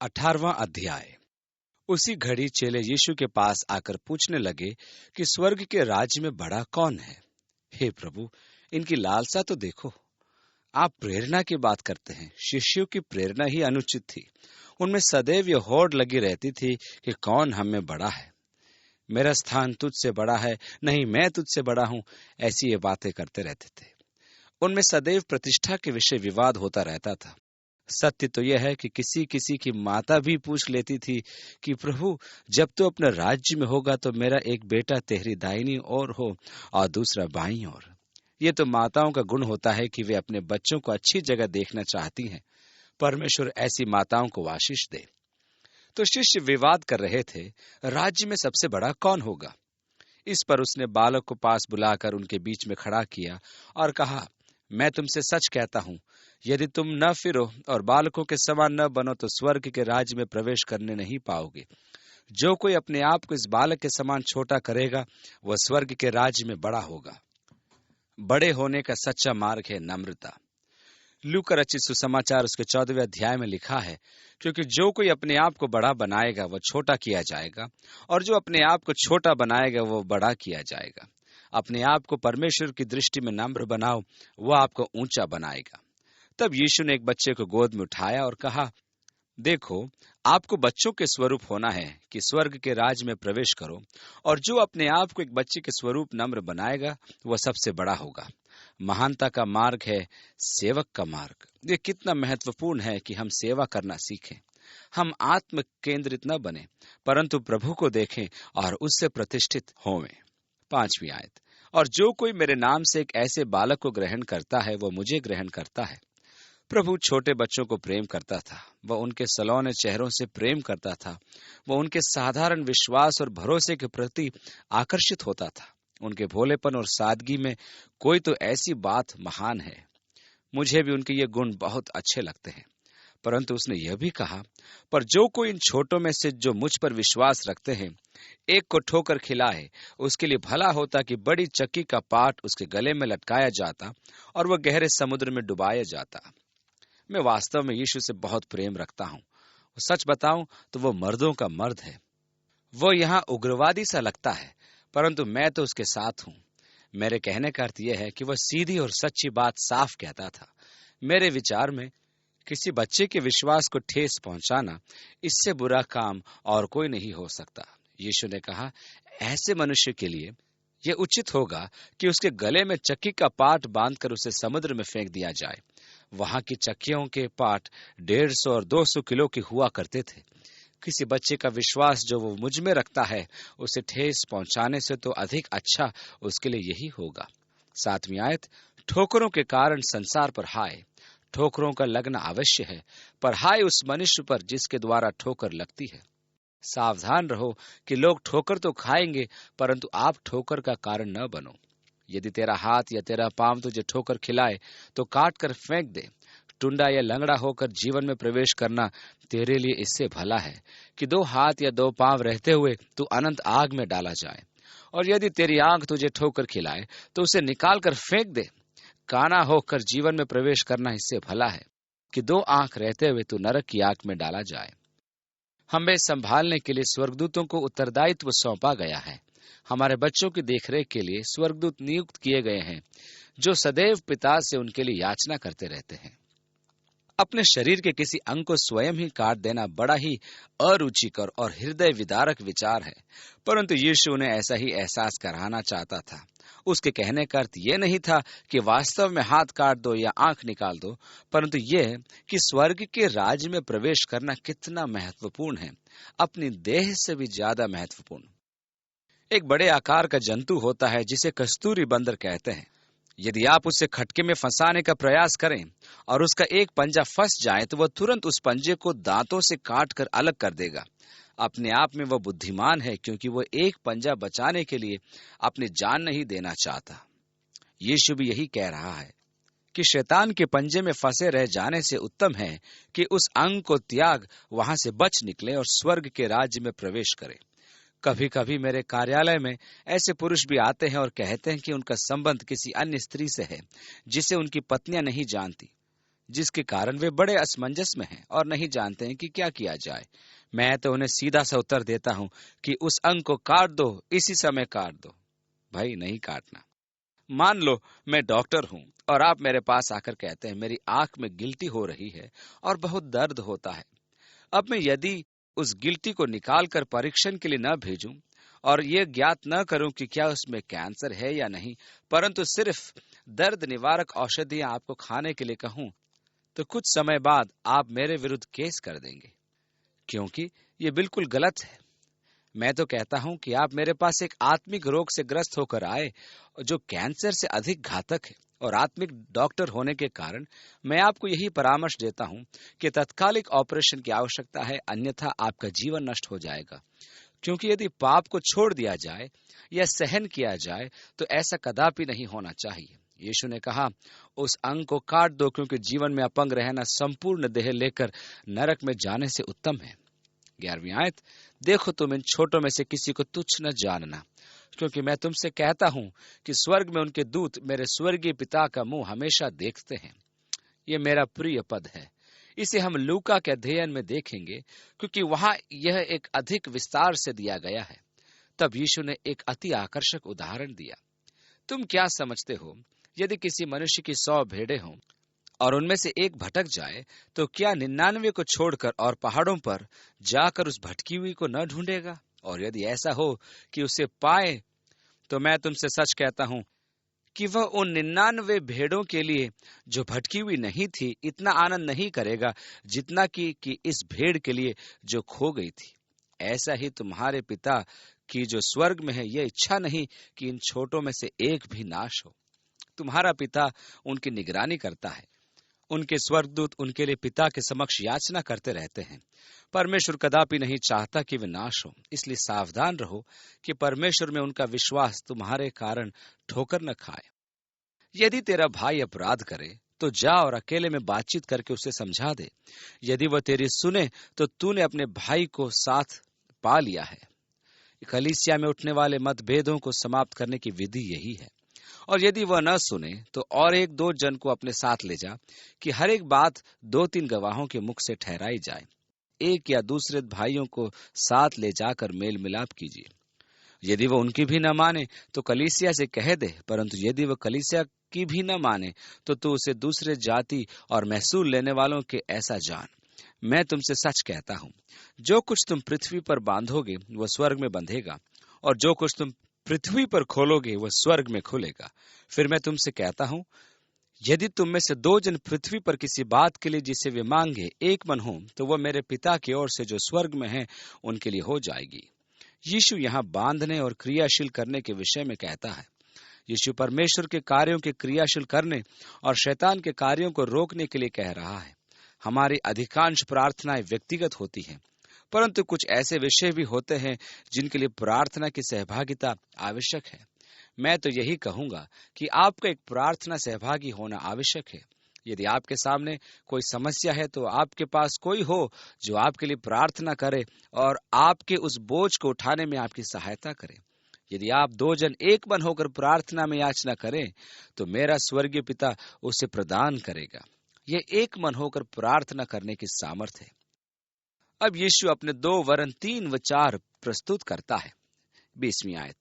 18वां अध्याय। उसी घड़ी चेले यीशु के पास आकर पूछने लगे कि स्वर्ग के राज्य में बड़ा कौन है। हे प्रभु, इनकी लालसा तो देखो। आप प्रेरणा की बात करते हैं। शिष्यों की प्रेरणा ही अनुचित थी। उनमें सदैव यह होड़ लगी रहती थी कि कौन हम में बड़ा है। मेरा स्थान तुझसे बड़ा है, नहीं मैं तुझसे बड़ा हूं। ऐसी ये बातें करते रहते थे। उनमें सदैव प्रतिष्ठा के विषय विवाद होता रहता था। सत्य तो यह है कि किसी किसी की माता भी पूछ लेती थी कि प्रभु, जब तू अपने राज्य में होगा तो मेरा एक बेटा तेरी दाहिनी ओर हो और दूसरा बाईं ओर। ये तो माताओं का गुण होता है कि वे अपने बच्चों को अच्छी जगह देखना चाहती हैं। परमेश्वर ऐसी माताओं को आशीष दे। तो शिष्य विवाद कर रहे थे, राज्य में सबसे बड़ा कौन होगा। इस पर उसने बालक को पास बुलाकर उनके बीच में खड़ा किया और कहा, मैं तुमसे सच कहता हूं, यदि तुम न फिरो और बालकों के समान न बनो तो स्वर्ग के राज्य में प्रवेश करने नहीं पाओगे। जो कोई अपने आप को इस बालक के समान छोटा करेगा, वह स्वर्ग के राज्य में बड़ा होगा। बड़े होने का सच्चा मार्ग है नम्रता। लूका रचित सुसमाचार उसके 14वें अध्याय में लिखा है, क्योंकि जो कोई अपने आप को बड़ा बनाएगा वह छोटा किया जाएगा, और जो अपने आप को छोटा बनाएगा वह बड़ा किया जाएगा। अपने आप को परमेश्वर की दृष्टि में नम्र बनाओ, वह आपको ऊंचा बनाएगा। तब यीशु ने एक बच्चे को गोद में उठाया और कहा, देखो, आपको बच्चों के स्वरूप होना है कि स्वर्ग के राज में प्रवेश करो, और जो अपने आप को एक बच्चे के स्वरूप नम्र बनाएगा वह सबसे बड़ा होगा। महानता का मार्ग है सेवक का मार्ग। ये कितना महत्वपूर्ण है कि हम सेवा करना सीखें। हम आत्म केंद्रित न बने, परंतु प्रभु को देखें और उससे प्रतिष्ठित होवें। 5वीं आयत। और जो कोई मेरे नाम से एक ऐसे बालक को ग्रहण करता है वह मुझे ग्रहण करता है। प्रभु छोटे बच्चों को प्रेम करता था। वह उनके सलौने चेहरों से प्रेम करता था। वह उनके साधारण विश्वास और भरोसे के प्रति आकर्षित होता था। उनके भोलेपन और सादगी में कोई तो ऐसी बात महान है। मुझे भी उनके ये गुण बहुत अच्छे लगते हैं। परंतु उसने यह भी कहा, पर जो कोई इन छोटों में से जो मुझ पर विश्वास रखते हैं एक को ठोकर खिलाए, उसके लिए भला होता कि बड़ी चक्की का पाट उसके गले में लटकाया जाता और वह गहरे समुद्र में डुबाया जाता। मैं वास्तव में यीशु से बहुत प्रेम रखता हूँ। सच बताऊं तो वो मर्दों का मर्द है। वो यहाँ उग्रवादी सा लगता है, परंतु मैं तो उसके साथ हूँ। मेरे कहने का अर्थ यह है कि वह सीधी और सच्ची बात साफ कहता था। मेरे विचार में किसी बच्चे के विश्वास को ठेस पहुंचाना, इससे बुरा काम और कोई नहीं हो सकता। यीशु ने कहा, ऐसे मनुष्य के लिए यह उचित होगा कि उसके गले में चक्की का पाट बांधकर उसे समुद्र में फेंक दिया जाए। वहां की चक्कियों के पाट 150 और 200 किलो के हुआ करते थे। किसी बच्चे का विश्वास जो वो मुझ में रखता है, उसे ठेस पहुंचाने से तो अधिक अच्छा उसके लिए यही होगा। 7वीं आयत। ठोकरों के कारण संसार पर हाय। ठोकरों का लगना अवश्य है, पर हाय उस मनुष्य पर जिसके द्वारा ठोकर लगती है। सावधान रहो कि लोग ठोकर तो खाएंगे, परंतु आप ठोकर का कारण न बनो। यदि तेरा हाथ या तेरा पांव तुझे ठोकर खिलाए तो काट कर फेंक दे। टुंडा या लंगड़ा होकर जीवन में प्रवेश करना तेरे लिए इससे भला है कि 2 हाथ या 2 पांव रहते हुए तू अनंत आग में डाला जाए। और यदि तेरी आंख तुझे ठोकर खिलाए तो उसे निकाल कर फेंक दे। काना होकर जीवन में प्रवेश करना इससे भला है कि 2 आंख रहते हुए तू नरक की आग में डाला जाए। हमें संभालने के लिए स्वर्गदूतों को उत्तरदायित्व सौंपा गया है। हमारे बच्चों की देखरेख के लिए स्वर्गदूत नियुक्त किए गए हैं, जो सदैव पिता से उनके लिए याचना करते रहते हैं। अपने शरीर के किसी अंग को स्वयं ही काट देना बड़ा ही अरुचिकर और हृदय विदारक विचार है, परंतु यीशु ने ऐसा ही एहसास कराना चाहता था। उसके कहने का अर्थ यह नहीं था कि वास्तव में हाथ काट दो या आंख निकाल दो, परंतु यह कि स्वर्ग के राज्य में प्रवेश करना कितना महत्वपूर्ण है, अपनी देह से भी ज्यादा महत्वपूर्ण। एक बड़े आकार का जंतु होता है जिसे कस्तूरी बंदर कहते हैं। यदि आप उसे खटके में फंसाने का प्रयास करें और उसका एक पंजा फंस जाए तो वह तुरंत उस पंजे को दांतों से काट कर अलग कर देगा। अपने आप में वह बुद्धिमान है, क्योंकि वह एक पंजा बचाने के लिए अपनी जान नहीं देना चाहता। यीशु भी यही कह रहा है कि शैतान के पंजे में फंसे रह जाने से उत्तम है कि उस अंग को त्याग वहां से बच निकले और स्वर्ग के राज्य में प्रवेश करे। कभी कभी मेरे कार्यालय में ऐसे पुरुष भी आते हैं और कहते हैं कि उनका संबंध किसी अन्य स्त्री से है जिसे उनकी पत्नियां नहीं जानती। जिसके कारण वे बड़े असमंजस में हैं और नहीं जानते हैं कि क्या किया जाए। मैं तो उन्हें सीधा सा उत्तर देता हूं कि उस अंग को काट दो, इसी समय काट दो। भाई, नहीं काटना। मान लो मैं डॉक्टर हूं और आप मेरे पास आकर कहते हैं मेरी आंख में गिल्टी हो रही है और बहुत दर्द होता है। अब मैं यदि उस गिल्टी को निकालकर परीक्षण के लिए न भेजूं और ये ज्ञात न करूं कि क्या उसमें कैंसर है या नहीं, परंतु सिर्फ दर्द निवारक औषधियां आपको खाने के लिए कहूं, तो कुछ समय बाद आप मेरे विरुद्ध केस कर देंगे, क्योंकि ये बिल्कुल गलत है। मैं तो कहता हूं कि आप मेरे पास एक आत्मिक रोग से ग्रस्त होकर आए जो कैंसर से अधिक घातक है, और आत्मिक डॉक्टर होने के कारण मैं आपको यही परामर्श देता हूं कि तत्कालिक ऑपरेशन की आवश्यकता है, अन्यथा आपका जीवन नष्ट हो जाएगा। क्योंकि यदि पाप को छोड़ दिया जाए या सहन किया जाए तो ऐसा कदापि नहीं होना चाहिए। यीशु ने कहा, उस अंग को काट दो, क्योंकि जीवन में अपंग रहना संपूर्ण देह लेकर नरक में जाने से उत्तम है। 11वीं आयत, देखो तुम इन छोटों में से किसी को तुच्छ न जानना, क्योंकि मैं तुमसे कहता हूं कि स्वर्ग में उनके दूत मेरे स्वर्गीय पिता का मुंह हमेशा देखते हैं। ये मेरा प्रिय पद है। इसे हम लूका के अध्ययन में देखेंगे, क्योंकि वहां यह एक अधिक विस्तार से दिया गया है। तब यीशु ने एक अति आकर्षक उदाहरण दिया। तुम क्या समझते हो, यदि किसी मनुष्य की 100 भेड़ें हों और उनमें से एक भटक जाए, तो क्या 99 को छोड़कर और पहाड़ों पर जाकर उस भटकी हुई को न ढूंढेगा? और यदि ऐसा हो कि उसे पाए, तो मैं तुमसे सच कहता हूं कि वह उन 99 भेड़ों के लिए जो भटकी हुई नहीं थी इतना आनंद नहीं करेगा जितना कि इस भेड़ के लिए जो खो गई थी। ऐसा ही तुम्हारे पिता की जो स्वर्ग में है, यह इच्छा नहीं कि इन छोटों में से एक भी नाश हो। तुम्हारा पिता उनकी निगरानी करता है। उनके स्वर्गदूत उनके लिए पिता के समक्ष याचना करते रहते हैं। परमेश्वर कदापि नहीं चाहता कि वे नाश हो, इसलिए सावधान रहो कि परमेश्वर में उनका विश्वास तुम्हारे कारण ठोकर न खाए। यदि तेरा भाई अपराध करे तो जा और अकेले में बातचीत करके उसे समझा दे। यदि वह तेरी सुने तो तूने अपने भाई को साथ पा लिया है। कलीसिया में उठने वाले मतभेदों को समाप्त करने की विधि यही है। और यदि वह न सुने तो और 1-2 जन को अपने साथ ले जा, कि हर एक बात 2-3 गवाहों के मुख से ठहराई जाए। एक या दूसरे भाइयों को साथ ले जाकर मेल मिलाप कीजिए। यदि वह उनकी भी न माने तो कलीसिया से कह दे, परंतु यदि वह कलीसिया की भी न माने तो तू उसे दूसरे जाति और महसूल लेने वालों के ऐसा जान। मैं तुमसे सच कहता हूं, जो कुछ तुम पृथ्वी पर बांधोगे वह स्वर्ग में बंधेगा, और जो कुछ तुम पृथ्वी पर खोलोगे वह स्वर्ग में खुलेगा। फिर मैं तुमसे कहता हूं, यदि तुम में से 2 जन पृथ्वी पर किसी बात के लिए जिसे वे मांगे एक मन हो, तो वह मेरे पिता की ओर से जो स्वर्ग में है उनके लिए हो जाएगी। यीशु यहाँ बांधने और क्रियाशील करने के विषय में कहता है। यीशु परमेश्वर के कार्यों के क्रियाशील करने और शैतान के कार्यों को रोकने के लिए कह रहा है। हमारी अधिकांश प्रार्थनाएं व्यक्तिगत होती हैं, परंतु कुछ ऐसे विषय भी होते हैं जिनके लिए प्रार्थना की सहभागिता आवश्यक है। मैं तो यही कहूंगा कि आपका एक प्रार्थना सहभागी होना आवश्यक है। यदि आपके सामने कोई समस्या है तो आपके पास कोई हो जो आपके लिए प्रार्थना करे और आपके उस बोझ को उठाने में आपकी सहायता करे। यदि आप 2 जन एक मन होकर प्रार्थना में याचना करें तो मेरा स्वर्गीय पिता उसे प्रदान करेगा। यह एक मन होकर प्रार्थना करने की सामर्थ है। अब यीशु अपने 2 वरन 3 विचार प्रस्तुत करता है। 20वीं आयत,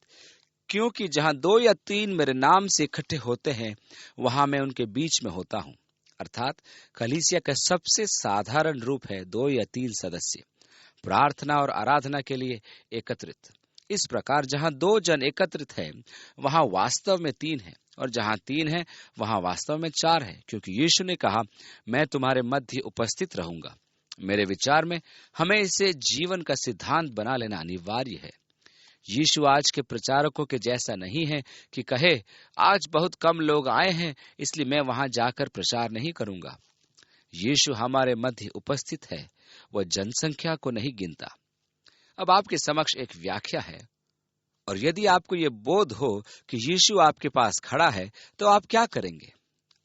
क्योंकि जहां 2 या 3 मेरे नाम से इकट्ठे होते हैं वहां मैं उनके बीच में होता हूं। अर्थात कलीसिया का सबसे साधारण रूप है 2 या 3 सदस्य प्रार्थना और आराधना के लिए एकत्रित। इस प्रकार जहां 2 जन एकत्रित हैं वहां वास्तव में 3 है, और जहां 3 है वहां वास्तव में 4 है, क्योंकि यीशु ने कहा, मैं तुम्हारे मध्य उपस्थित रहूंगा। मेरे विचार में हमें इसे जीवन का सिद्धांत बना लेना अनिवार्य है। यीशु आज के प्रचारकों के जैसा नहीं है कि कहे, आज बहुत कम लोग आए हैं इसलिए मैं वहां जाकर प्रचार नहीं करूंगा। यीशु हमारे मध्य उपस्थित है, वह जनसंख्या को नहीं गिनता। अब आपके समक्ष एक व्याख्या है, और यदि आपको यह बोध हो कि यीशु आपके पास खड़ा है तो आप क्या करेंगे?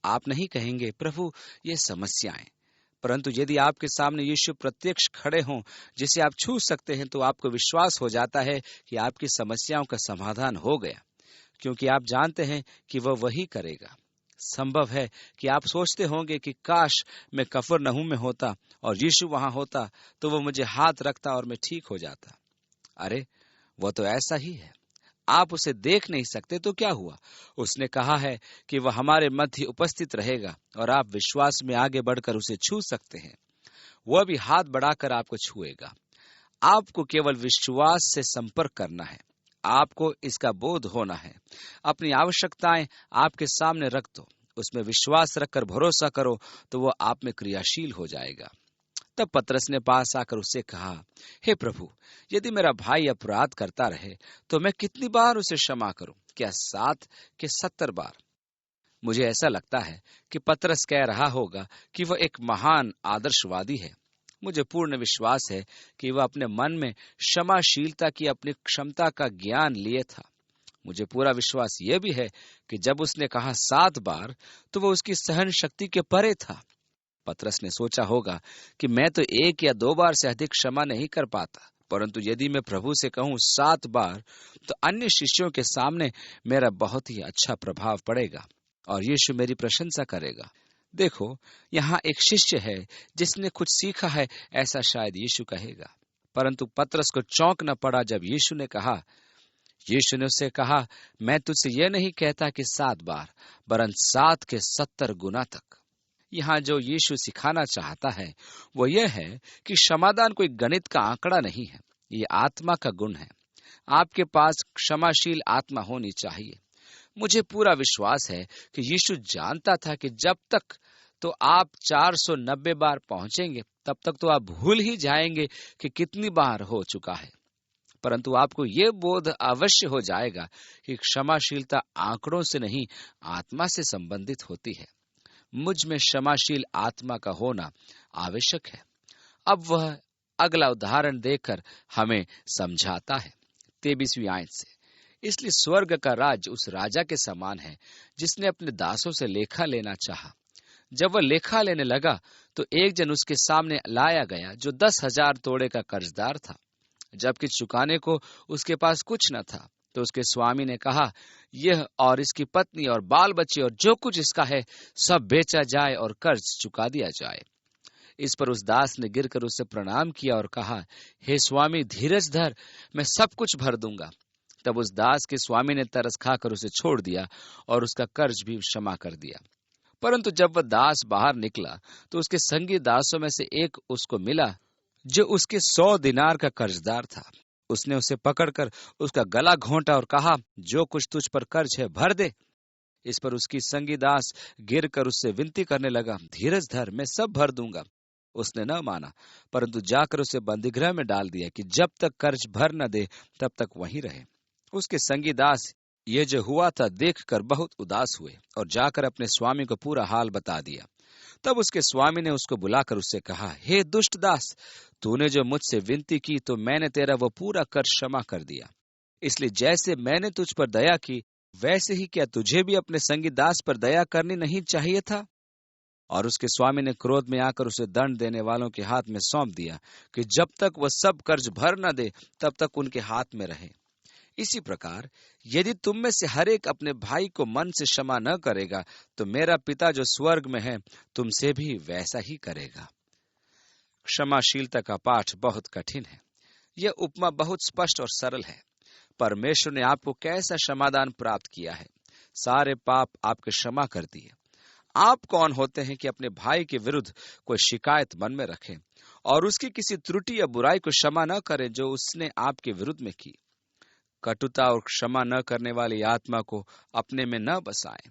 आप नहीं कहेंगे, प्रभु ये समस्याएं, परंतु यदि आपके सामने यीशु प्रत्यक्ष खड़े हों जिसे आप छू सकते हैं, तो आपको विश्वास हो जाता है कि आपकी समस्याओं का समाधान हो गया, क्योंकि आप जानते हैं कि वह वही करेगा। संभव है कि आप सोचते होंगे कि काश मैं कफरनहूम में होता और यीशु वहां होता तो वो मुझे हाथ रखता और मैं ठीक हो जाता। अरे, वो तो ऐसा ही है। आप उसे देख नहीं सकते तो क्या हुआ? उसने कहा है कि वह हमारे मध्य उपस्थित रहेगा और आप विश्वास में आगे बढ़कर उसे छू सकते हैं। वह भी हाथ बढ़ाकर आपको छुएगा। आपको केवल विश्वास से संपर्क करना है। आपको इसका बोध होना है। अपनी आवश्यकताएं आपके सामने रख दो, उसमें विश्वास रखकर भरोसा करो तो वह आप में क्रियाशील हो जाएगा। तब पतरस ने पास आकर उससे कहा, हे प्रभु, यदि मेरा भाई अपराध करता रहे तो मैं कितनी बार उसे क्षमा करूं? क्या 7 के 70 बार? मुझे ऐसा लगता है कि पतरस कह रहा होगा कि वह एक महान आदर्शवादी है। मुझे पूर्ण विश्वास है कि वह अपने मन में क्षमाशीलता की अपनी क्षमता का ज्ञान लिए था। मुझे पूरा विश्वास यह भी है कि जब उसने कहा 7 बार तो वह उसकी सहन शक्ति के परे था। पतरस ने सोचा होगा कि मैं तो 1 या 2 बार से अधिक क्षमा नहीं कर पाता, परंतु यदि मैं प्रभु से कहूं 7 बार तो अन्य शिष्यों के सामने मेरा बहुत ही अच्छा प्रभाव पड़ेगा और यीशु मेरी प्रशंसा करेगा। देखो, यहाँ एक शिष्य है जिसने कुछ सीखा है, ऐसा शायद यीशु कहेगा। परंतु पतरस को चौंक न पड़ा जब यीशु ने उससे कहा, मैं तुझसे यह नहीं कहता कि 7 बार, वरन 7 के 70 गुना तक। यहाँ जो यीशु सिखाना चाहता है वो यह है कि क्षमादान कोई गणित का आंकड़ा नहीं है, ये आत्मा का गुण है। आपके पास क्षमाशील आत्मा होनी चाहिए। मुझे पूरा विश्वास है कि यीशु जानता था कि जब तक तो आप 490 बार पहुंचेंगे तब तक तो आप भूल ही जाएंगे कि कितनी बार हो चुका है। परंतु आपको ये बोध अवश्य हो जाएगा कि क्षमाशीलता आंकड़ों से नहीं, आत्मा से संबंधित होती है। मुझ में क्षमाशील आत्मा का होना आवश्यक है। अब वह अगला उदाहरण देकर हमें समझाता है 23वीं आयत से, इसलिए स्वर्ग का राज्य उस राजा के समान है जिसने अपने दासों से लेखा लेना चाहा। जब वह लेखा लेने लगा तो एक जन उसके सामने लाया गया जो 10,000 तोड़े का कर्जदार था, जबकि चुकाने को उसके पास कुछ न था। तो उसके स्वामी ने कहा, यह और इसकी पत्नी और बाल बच्चे और जो कुछ इसका है सब बेचा जाए और कर्ज चुका दिया जाए। इस पर उस दास ने गिरकर उससे प्रणाम किया और कहा, हे स्वामी, धीरज धर, मैं सब कुछ भर दूंगा। तब उस दास के स्वामी ने तरस खाकर उसे छोड़ दिया और उसका कर्ज भी क्षमा कर दिया। परंतु जब वह दास बाहर निकला तो उसके संगी दासों में से एक उसको मिला जो उसके 100 दिनार का कर्जदार था। उसने उसे पकड़कर उसका गला घोंटा और कहा, जो कुछ तुझ पर कर्ज है भर दे। इस पर उसकी संगी दास गिरकर उससे विनती करने लगा, धीरज धर, मैं सब भर दूंगा। उसने न माना, परंतु जाकर उसे बंदीगृह में डाल दिया कि जब तक कर्ज भर न दे तब तक वहीं रहे। उसके संगी दास ये जो हुआ था देखकर बहुत उदास हुए और जाकर अपने स्वामी को पूरा हाल बता दिया। तब उसके स्वामी ने उसको बुलाकर उससे कहा, हे दुष्ट दास, तूने जो मुझसे विनती की तो मैंने तेरा वो पूरा कर्ज क्षमा कर दिया। इसलिए जैसे मैंने तुझ पर दया की वैसे ही क्या तुझे भी अपने संगी दास पर दया करनी नहीं चाहिए था? और उसके स्वामी ने क्रोध में आकर उसे दंड देने वालों के हाथ में सौंप दिया कि जब तक वह सब कर्ज भर न दे तब तक उनके हाथ में रहे। इसी प्रकार यदि तुम में से हर एक अपने भाई को मन से क्षमा न करेगा तो मेरा पिता जो स्वर्ग में है तुमसे भी वैसा ही करेगा। क्षमाशीलता का पाठ बहुत कठिन है। यह उपमा बहुत स्पष्ट और सरल है। परमेश्वर ने आपको कैसा क्षमादान प्राप्त किया है। सारे पाप आपके क्षमा कर दिए। आप कौन होते हैं कि अपने भाई के विरुद्ध कोई शिकायत मन में रखें और उसकी किसी त्रुटि या बुराई को क्षमा न करें जो उसने आपके विरुद्ध में की। कटुता और क्षमा न करने वाली आत्मा को अपने में न बसाएं।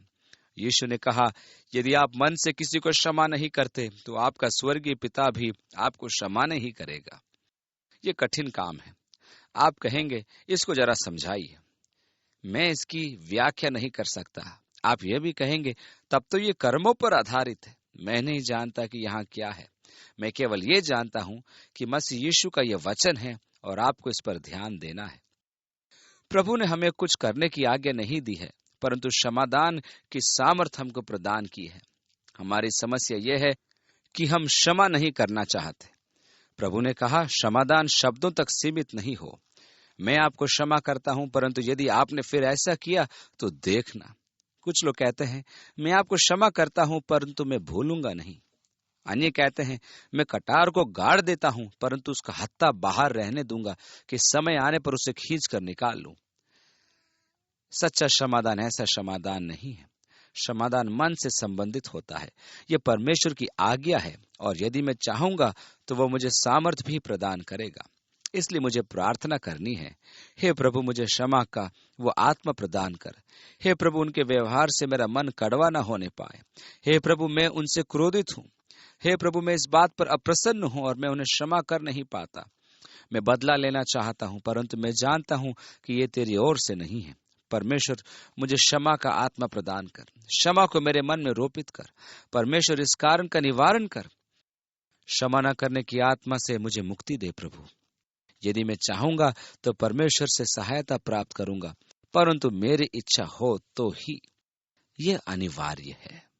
यीशु ने कहा, यदि आप मन से किसी को क्षमा नहीं करते तो आपका स्वर्गीय पिता भी आपको क्षमा नहीं करेगा। ये कठिन काम है। आप कहेंगे, इसको जरा समझाइए, मैं इसकी व्याख्या नहीं कर सकता। आप यह भी कहेंगे, तब तो ये कर्मों पर आधारित है। मैं नहीं जानता कि यहाँ क्या है। मैं केवल ये जानता हूं कि मसीह यीशु का यह वचन है और आपको इस पर ध्यान देना है। प्रभु ने हमें कुछ करने की आज्ञा नहीं दी है, परंतु क्षमादान की सामर्थ्य हमको प्रदान की है। हमारी समस्या यह है कि हम क्षमा नहीं करना चाहते। प्रभु ने कहा, क्षमादान शब्दों तक सीमित नहीं हो। मैं आपको क्षमा करता हूं, परंतु यदि आपने फिर ऐसा किया तो देखना। कुछ लोग कहते हैं, मैं आपको क्षमा करता हूं परंतु मैं भूलूंगा नहीं। अन्य कहते हैं, मैं कटार को गाड़ देता हूं परंतु उसका हत्था बाहर रहने दूंगा कि समय आने पर उसे खींच कर निकाल लूं। सच्चा क्षमादान ऐसा क्षमादान नहीं है। क्षमादान मन से संबंधित होता है। यह परमेश्वर की आज्ञा है और यदि मैं चाहूंगा तो वह मुझे सामर्थ भी प्रदान करेगा। इसलिए मुझे प्रार्थना करनी है, हे प्रभु मुझे क्षमा का वो आत्मा प्रदान कर। हे प्रभु उनके व्यवहार से मेरा मन कड़वा न होने पाए। हे प्रभु मैं उनसे क्रोधित हूँ। हे प्रभु मैं इस बात पर अप्रसन्न हूँ और मैं उन्हें क्षमा कर नहीं पाता। मैं बदला लेना चाहता हूँ परंतु मैं जानता हूँ कि ये तेरी ओर से नहीं है। परमेश्वर मुझे क्षमा का आत्मा प्रदान कर। क्षमा को मेरे मन में रोपित कर। परमेश्वर इस कारण का निवारण कर। क्षमा न करने की आत्मा से मुझे मुक्ति दे प्रभु। यदि मैं चाहूंगा तो परमेश्वर से सहायता प्राप्त करूंगा, परंतु मेरी इच्छा हो तो ही। यह अनिवार्य है।